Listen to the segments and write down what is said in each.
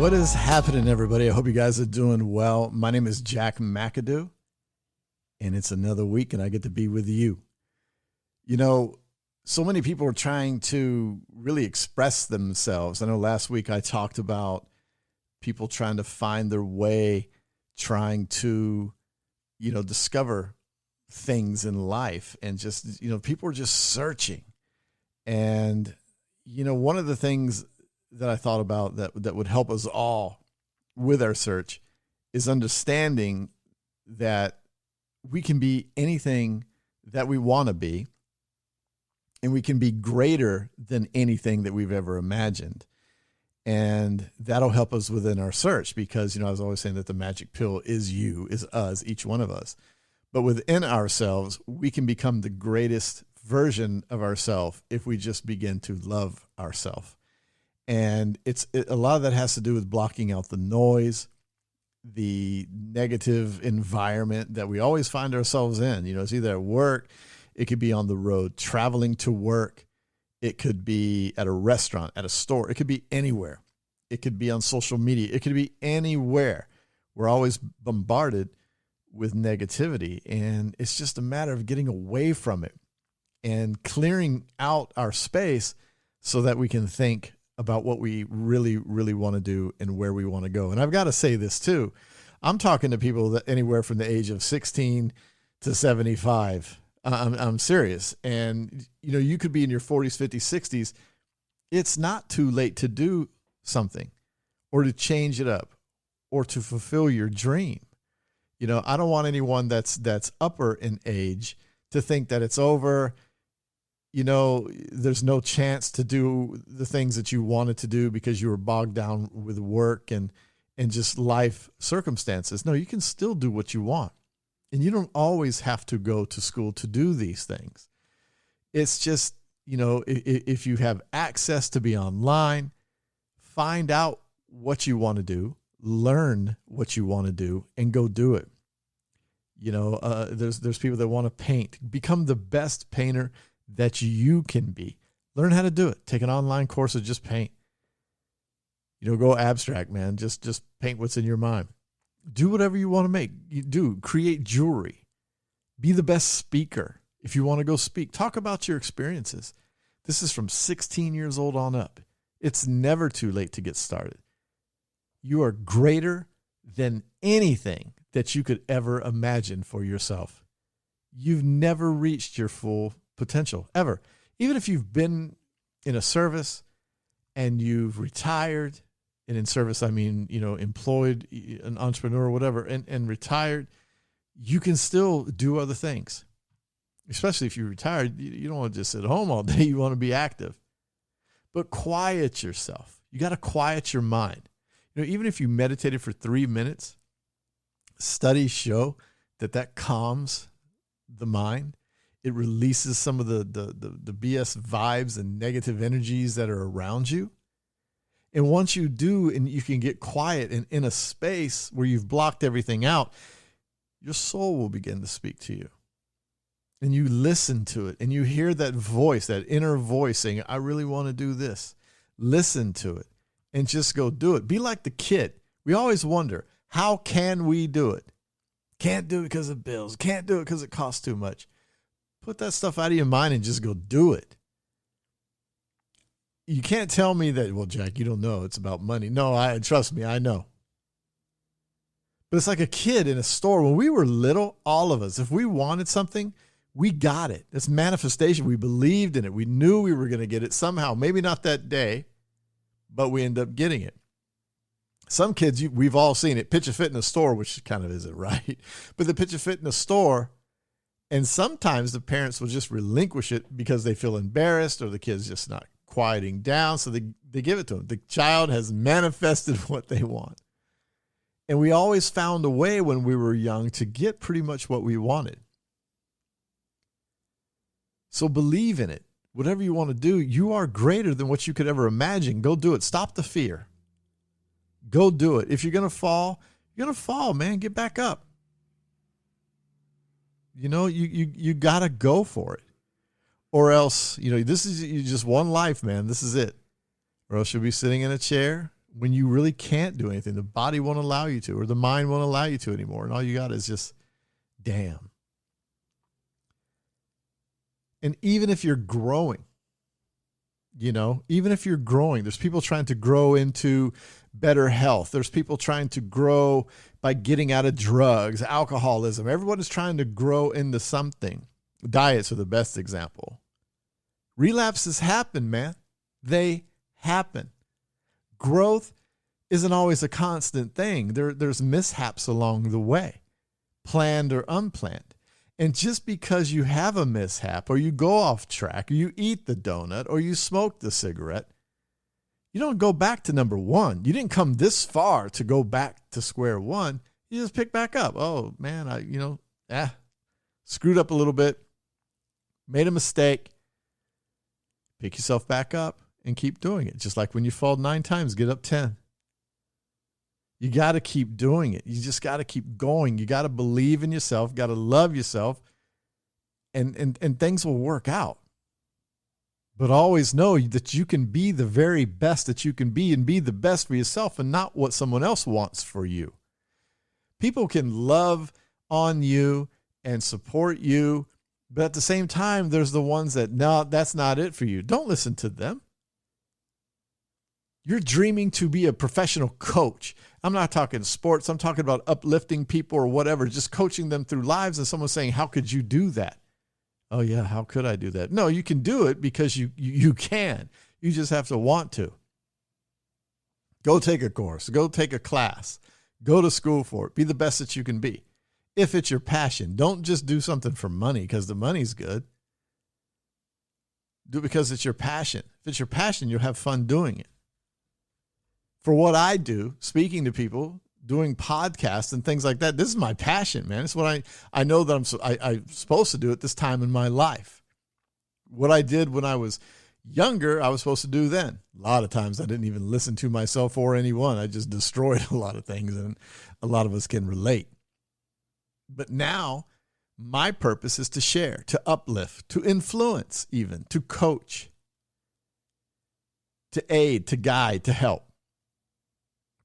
What is happening, everybody? I hope you guys are doing well. My name is Jack McAdoo, and it's another week, and I get to be with you. You know, so many people are trying to really express themselves. I know last week I talked about people trying to find their way, trying to, discover things in life, and just, people are just searching. And, one of the things that I thought about that would help us all with our search is understanding that we can be anything that we want to be, and we can be greater than anything that we've ever imagined. And that'll help us within our search because, I was always saying that the magic pill is you, is us, each one of us. But within ourselves, we can become the greatest version of ourselves if we just begin to love ourselves. And a lot of that has to do with blocking out the noise, the negative environment that we always find ourselves in. It's either at work, it could be on the road, traveling to work. It could be at a restaurant, at a store. It could be anywhere. It could be on social media. It could be anywhere. We're always bombarded with negativity, and it's just a matter of getting away from it and clearing out our space so that we can think about what we really, really want to do and where we want to go. And I've got to say this too. I'm talking to people that anywhere from the age of 16 to 75. I'm serious. And, you could be in your 40s, 50s, 60s. It's not too late to do something or to change it up or to fulfill your dream. I don't want anyone that's upper in age to think that it's over. There's no chance to do the things that you wanted to do because you were bogged down with work and just life circumstances. No, you can still do what you want. And you don't always have to go to school to do these things. It's just, if you have access to be online, find out what you want to do, learn what you want to do, and go do it. There's people that want to paint. Become the best painter that you can be. Learn how to do it. Take an online course of just paint. Go abstract, man. Just paint what's in your mind. Do whatever you want to make. Create jewelry. Be the best speaker. If you want to go speak, talk about your experiences. This is from 16 years old on up. It's never too late to get started. You are greater than anything that you could ever imagine for yourself. You've never reached your full potential ever. Even if you've been in a service and you've retired, and in service, I mean, employed, an entrepreneur or whatever, and retired, you can still do other things. Especially if you're retired, you don't want to just sit at home all day. You want to be active. But quiet yourself. You got to quiet your mind. Even if you meditated for 3 minutes, studies show that calms the mind. It releases some of the BS vibes and negative energies that are around you. And once you do, and you can get quiet and in a space where you've blocked everything out, your soul will begin to speak to you. And you listen to it, and you hear that voice, that inner voice saying, I really want to do this. Listen to it and just go do it. Be like the kid. We always wonder, how can we do it? Can't do it because of bills. Can't do it because it costs too much. Put that stuff out of your mind and just go do it. You can't tell me that, well, Jack, you don't know it's about money. No, trust me, I know. But it's like a kid in a store. When we were little, all of us, if we wanted something, we got it. It's manifestation. We believed in it. We knew we were going to get it somehow. Maybe not that day, but we end up getting it. Some kids, we've all seen it, pitch a fit in a store, which kind of isn't right. But they pitch a fit in a store, and sometimes the parents will just relinquish it because they feel embarrassed or the kid's just not quieting down. So they give it to them. The child has manifested what they want. And we always found a way when we were young to get pretty much what we wanted. So believe in it. Whatever you want to do, you are greater than what you could ever imagine. Go do it. Stop the fear. Go do it. If you're going to fall, you're going to fall, man. Get back up. You got to go for it. Or else, this is just one life, man. This is it. Or else you'll be sitting in a chair when you really can't do anything. The body won't allow you to, or the mind won't allow you to anymore. And all you got is just, damn. And even if you're growing, even if you're growing, there's people trying to grow into better health. There's people trying to grow by getting out of drugs, alcoholism. Everyone is trying to grow into something. Diets are the best example. Relapses happen, man. They happen. Growth isn't always a constant thing. There's mishaps along the way, planned or unplanned. And just because you have a mishap, or you go off track, or you eat the donut, or you smoke the cigarette, you don't go back to number one. You didn't come this far to go back to square one. You just pick back up. Oh man, I screwed up a little bit, made a mistake. Pick yourself back up and keep doing it. Just like when you fall 9 times, get up 10. You got to keep doing it. You just got to keep going. You got to believe in yourself, got to love yourself, and things will work out. But always know that you can be the very best that you can be, and be the best for yourself and not what someone else wants for you. People can love on you and support you, but at the same time, there's the ones that, no, that's not it for you. Don't listen to them. You're dreaming to be a professional coach. I'm not talking sports. I'm talking about uplifting people or whatever, just coaching them through lives. And someone's saying, how could you do that? Oh yeah, how could I do that? No, you can do it because you can. You just have to want to. Go take a course. Go take a class. Go to school for it. Be the best that you can be. If it's your passion, don't just do something for money because the money's good. Do it because it's your passion. If it's your passion, you'll have fun doing it. For what I do, speaking to people, doing podcasts and things like that, this is my passion, man. It's what I know that I'm supposed to do at this time in my life. What I did when I was younger, I was supposed to do then. A lot of times I didn't even listen to myself or anyone. I just destroyed a lot of things, and a lot of us can relate. But now my purpose is to share, to uplift, to influence even, to coach, to aid, to guide, to help.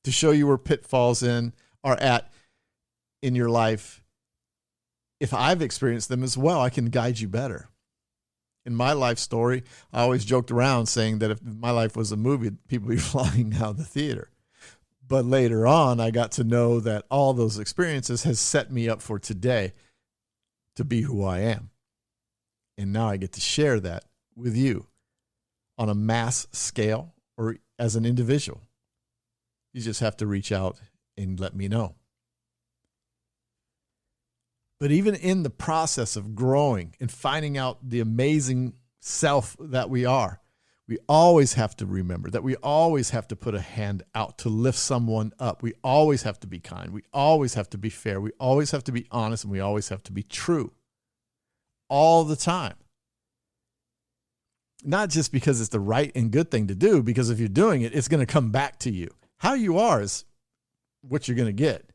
To show you where pitfalls are at in your life. If I've experienced them as well, I can guide you better. In my life story, I always joked around saying that if my life was a movie, people would be flying out of the theater. But later on, I got to know that all those experiences has set me up for today to be who I am. And now I get to share that with you on a mass scale or as an individual. You just have to reach out and let me know. But even in the process of growing and finding out the amazing self that we are, we always have to remember that we always have to put a hand out to lift someone up. We always have to be kind. We always have to be fair. We always have to be honest, and we always have to be true. All the time. Not just because it's the right and good thing to do, because if you're doing it, it's going to come back to you. How you are is what you're going to get.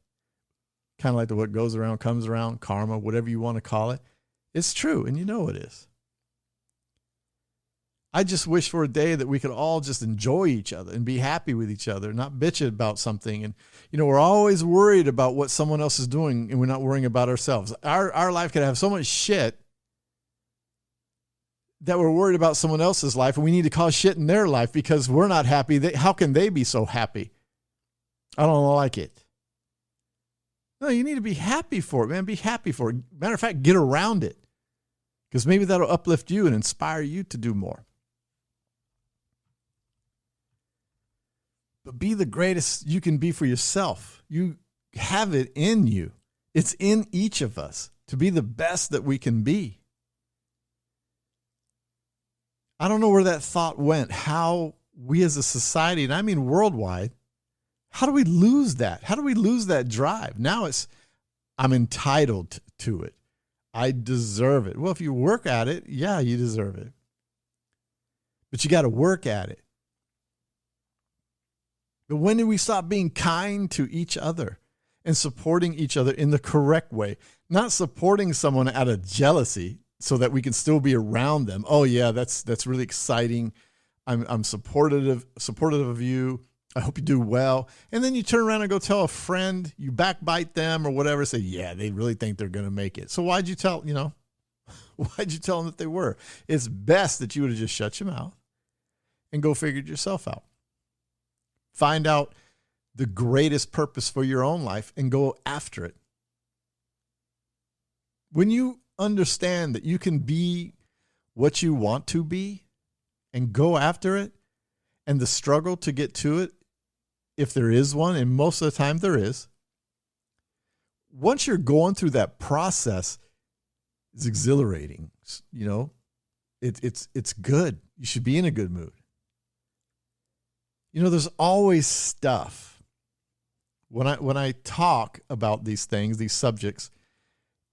Kind of like what goes around comes around, karma, whatever you want to call it. It's true, and you know it is. I just wish for a day that we could all just enjoy each other and be happy with each other, not bitch about something. And, we're always worried about what someone else is doing, and we're not worrying about ourselves. Our life could have so much shit that we're worried about someone else's life, and we need to cause shit in their life because we're not happy. How can they be so happy? I don't like it. No, you need to be happy for it, man. Be happy for it. Matter of fact, get around it, because maybe that'll uplift you and inspire you to do more. But be the greatest you can be for yourself. You have it in you. It's in each of us to be the best that we can be. I don't know where that thought went, how we as a society, and I mean worldwide, how do we lose that? How do we lose that drive? Now I'm entitled to it. I deserve it. Well, if you work at it, yeah, you deserve it. But you got to work at it. But when do we stop being kind to each other and supporting each other in the correct way? Not supporting someone out of jealousy so that we can still be around them. Oh yeah, that's really exciting. I'm supportive of you. I hope you do well. And then you turn around and go tell a friend, you backbite them or whatever, say, yeah, they really think they're going to make it. So why'd you tell them that they were? It's best that you would have just shut your mouth and go figure it yourself out. Find out the greatest purpose for your own life and go after it. When you understand that you can be what you want to be and go after it, and the struggle to get to it, if there is one, and most of the time there is, once you're going through that process, it's exhilarating. It's good. You should be in a good mood. There's always stuff. When I talk about these things, these subjects,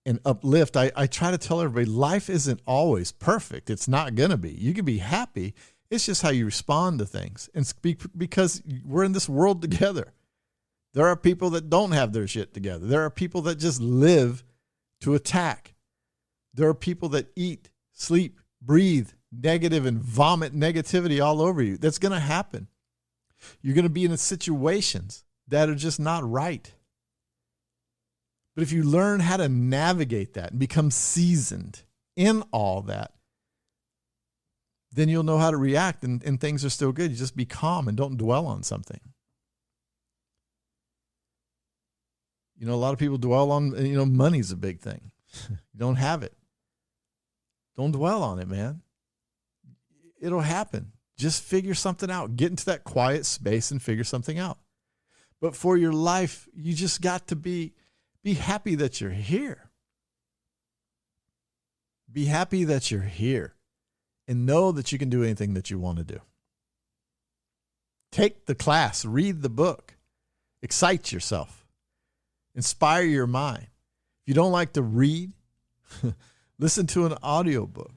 and uplift, I try to tell everybody life isn't always perfect. It's not going to be. You can be happy. It's just how you respond to things. And because we're in this world together. There are people that don't have their shit together. There are people that just live to attack. There are people that eat, sleep, breathe negative and vomit negativity all over you. That's going to happen. You're going to be in situations that are just not right. But if you learn how to navigate that and become seasoned in all that, then you'll know how to react and things are still good. You just be calm and don't dwell on something. A lot of people dwell on, money's a big thing. You don't have it. Don't dwell on it, man. It'll happen. Just figure something out. Get into that quiet space and figure something out. But for your life, you just got to be happy that you're here. Be happy that you're here. And know that you can do anything that you want to do. Take the class, read the book, excite yourself, inspire your mind. If you don't like to read, listen to an audiobook.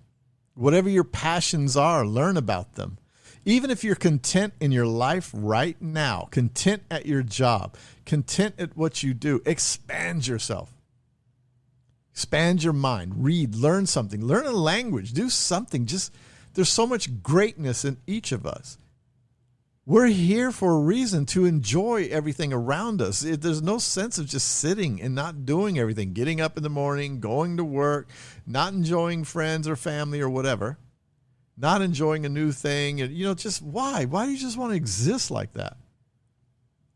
Whatever your passions are, learn about them. Even if you're content in your life right now, content at your job, content at what you do, expand yourself. Expand your mind, read, learn something, learn a language, do something. There's so much greatness in each of us. We're here for a reason to enjoy everything around us. There's no sense of just sitting and not doing everything, getting up in the morning, going to work, not enjoying friends or family or whatever, not enjoying a new thing. Just why? Why do you just want to exist like that?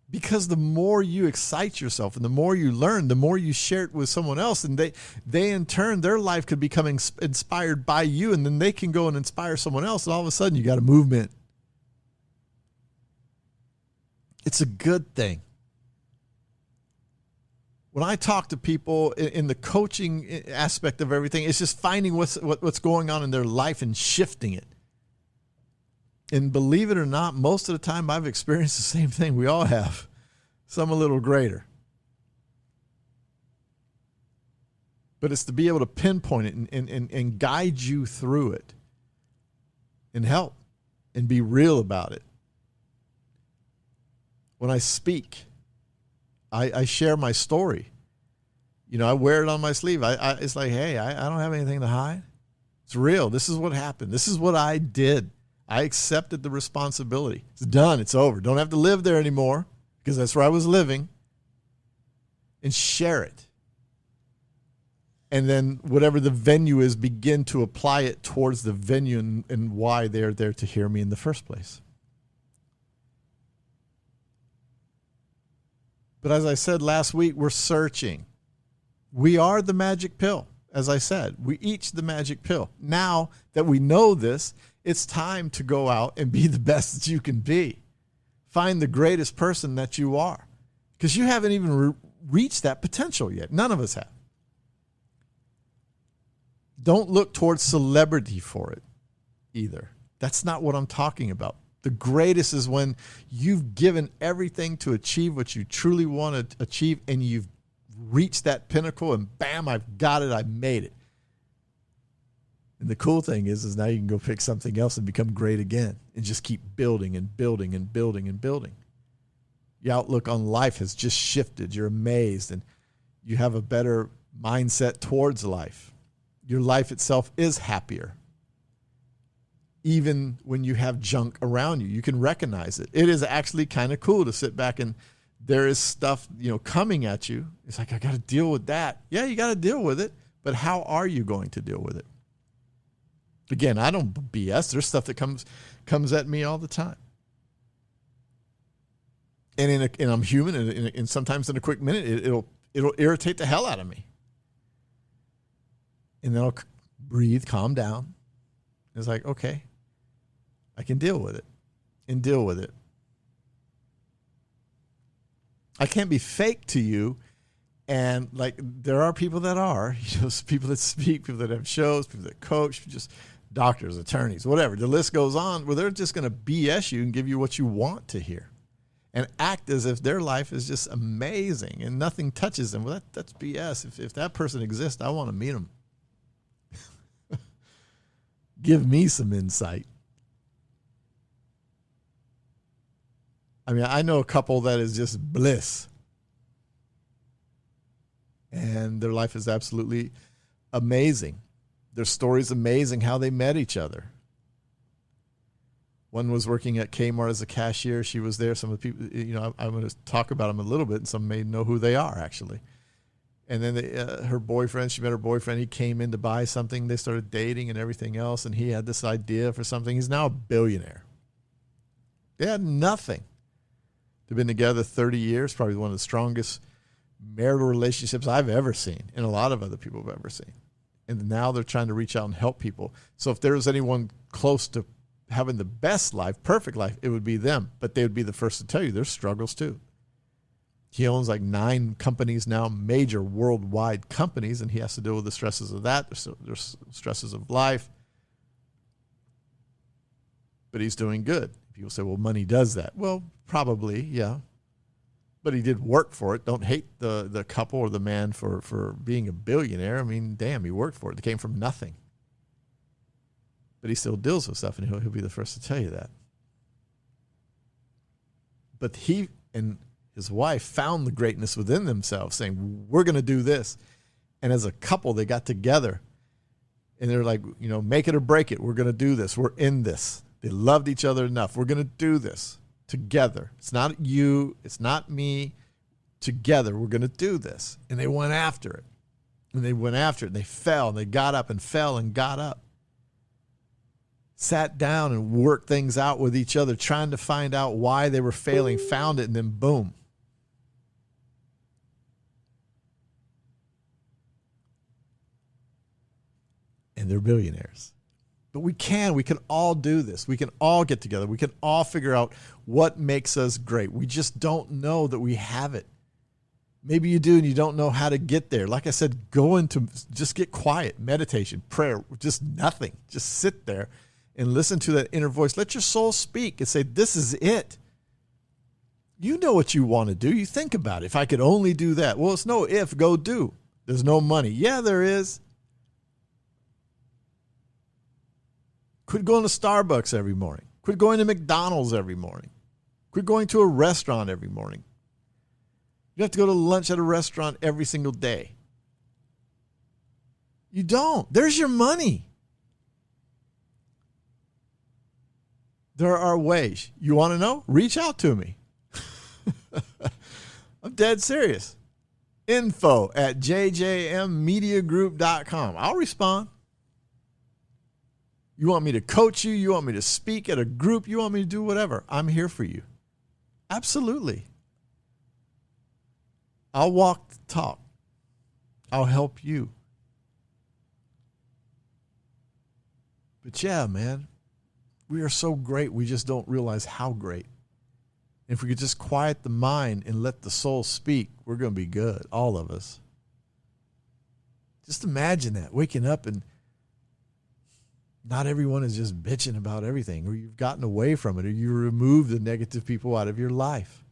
Because the more you excite yourself and the more you learn, the more you share it with someone else, and they in turn, their life could become inspired by you, and then they can go and inspire someone else, and all of a sudden you got a movement. It's a good thing. When I talk to people in the coaching aspect of everything, it's just finding what's going on in their life and shifting it. And believe it or not, most of the time I've experienced the same thing. We all have, some a little greater. But it's to be able to pinpoint it and guide you through it and help and be real about it. When I speak, I share my story. I wear it on my sleeve. It's like, hey, I don't have anything to hide. It's real. This is what happened. This is what I did. I accepted the responsibility. It's done. It's over. Don't have to live there anymore because that's where I was living. And share it. And then whatever the venue is, begin to apply it towards the venue and why they're there to hear me in the first place. But as I said last week, we're searching. We are the magic pill. As I said, we each the magic pill. Now that we know this, it's time to go out and be the best that you can be. Find the greatest person that you are. Because you haven't even reached that potential yet. None of us have. Don't look towards celebrity for it either. That's not what I'm talking about. The greatest is when you've given everything to achieve what you truly want to achieve, and you've reached that pinnacle, and bam, I've got it. I made it. And the cool thing is now you can go pick something else and become great again and just keep building and building and building and building. Your outlook on life has just shifted. You're amazed and you have a better mindset towards life. Your life itself is happier. even when you have junk around you. You can recognize it. It is actually kind of cool to sit back and there is stuff, coming at you. It's like, I got to deal with that. Yeah, you got to deal with it. But how are you going to deal with it? Again, I don't BS. There's stuff that comes at me all the time. And I'm human, and sometimes in a quick minute, it'll irritate the hell out of me. And then I'll breathe, calm down. It's like, okay, I can deal with it and deal with it. I can't be fake to you. And like, there are people that are, people that speak, people that have shows, people that coach, just doctors, attorneys, whatever. The list goes on where they're just going to BS you and give you what you want to hear and act as if their life is just amazing and nothing touches them. Well, that's BS. If that person exists, I want to meet them. Give me some insight. I mean, I know a couple that is just bliss. And their life is absolutely amazing. Their story's amazing how they met each other. One was working at Kmart as a cashier. She was there. Some of the people, I'm going to talk about them a little bit, and some may know who they are, actually. And then her boyfriend, she met her boyfriend. He came in to buy something. They started dating and everything else, and he had this idea for something. He's now a billionaire. They had nothing. They've been together 30 years, probably one of the strongest marital relationships I've ever seen, and a lot of other people have ever seen. And now they're trying to reach out and help people. So if there was anyone close to having the best life, perfect life, it would be them. But they would be the first to tell you there's struggles too. He owns like 9 companies now, major worldwide companies, and he has to deal with the stresses of that. There's stresses of life. But he's doing good. People say, well, money does that. Well, probably, yeah. But he did work for it. Don't hate the couple or the man for being a billionaire. I mean, damn, he worked for it. It came from nothing. But he still deals with stuff, and he'll be the first to tell you that. But he and his wife found the greatness within themselves, saying, we're going to do this. And as a couple, they got together, and they're like, make it or break it. We're going to do this. We're in this. They loved each other enough. We're going to do this together. It's not you. It's not me. Together, we're going to do this. And they went after it. And they went after it. And they fell. And they got up and fell and got up. Sat down and worked things out with each other, trying to find out why they were failing, found it, and then boom. And they're billionaires. But we can all do this. We can all get together. We can all figure out what makes us great. We just don't know that we have it. Maybe you do and you don't know how to get there. Like I said, just get quiet, meditation, prayer, just nothing. Just sit there and listen to that inner voice. Let your soul speak and say, this is it. You know what you want to do. You think about it. If I could only do that. Well, it's no if, go do. There's no money. Yeah, there is. Quit going to Starbucks every morning. Quit going to McDonald's every morning. Quit going to a restaurant every morning. You have to go to lunch at a restaurant every single day. You don't. There's your money. There are ways. You want to know? Reach out to me. I'm dead serious. info@jjmmediagroup.com. I'll respond. You want me to coach you? You want me to speak at a group? You want me to do whatever? I'm here for you. Absolutely. I'll walk the talk. I'll help you. But yeah, man, we are so great. We just don't realize how great. If we could just quiet the mind and let the soul speak, we're going to be good. All of us. Just imagine that, waking up and not everyone is just bitching about everything, or you've gotten away from it, or you remove the negative people out of your life.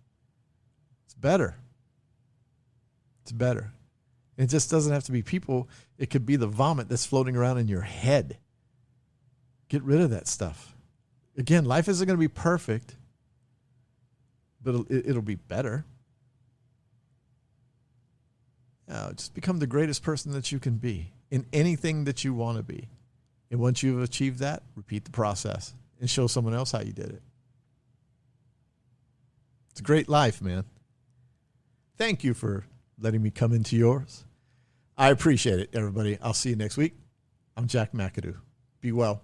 It's better. It's better. It just doesn't have to be people. It could be the vomit that's floating around in your head. Get rid of that stuff. Again, life isn't going to be perfect, but it'll be better. Just become the greatest person that you can be in anything that you want to be. And once you've achieved that, repeat the process and show someone else how you did it. It's a great life, man. Thank you for letting me come into yours. I appreciate it, everybody. I'll see you next week. I'm Jack McAdoo. Be well.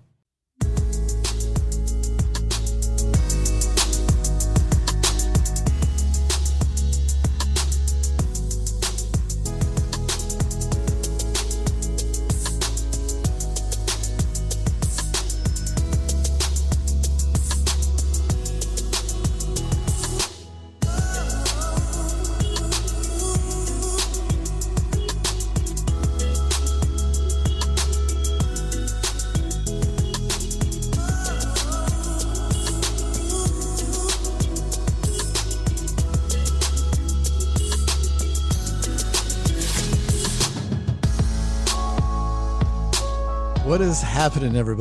What is happening, everybody?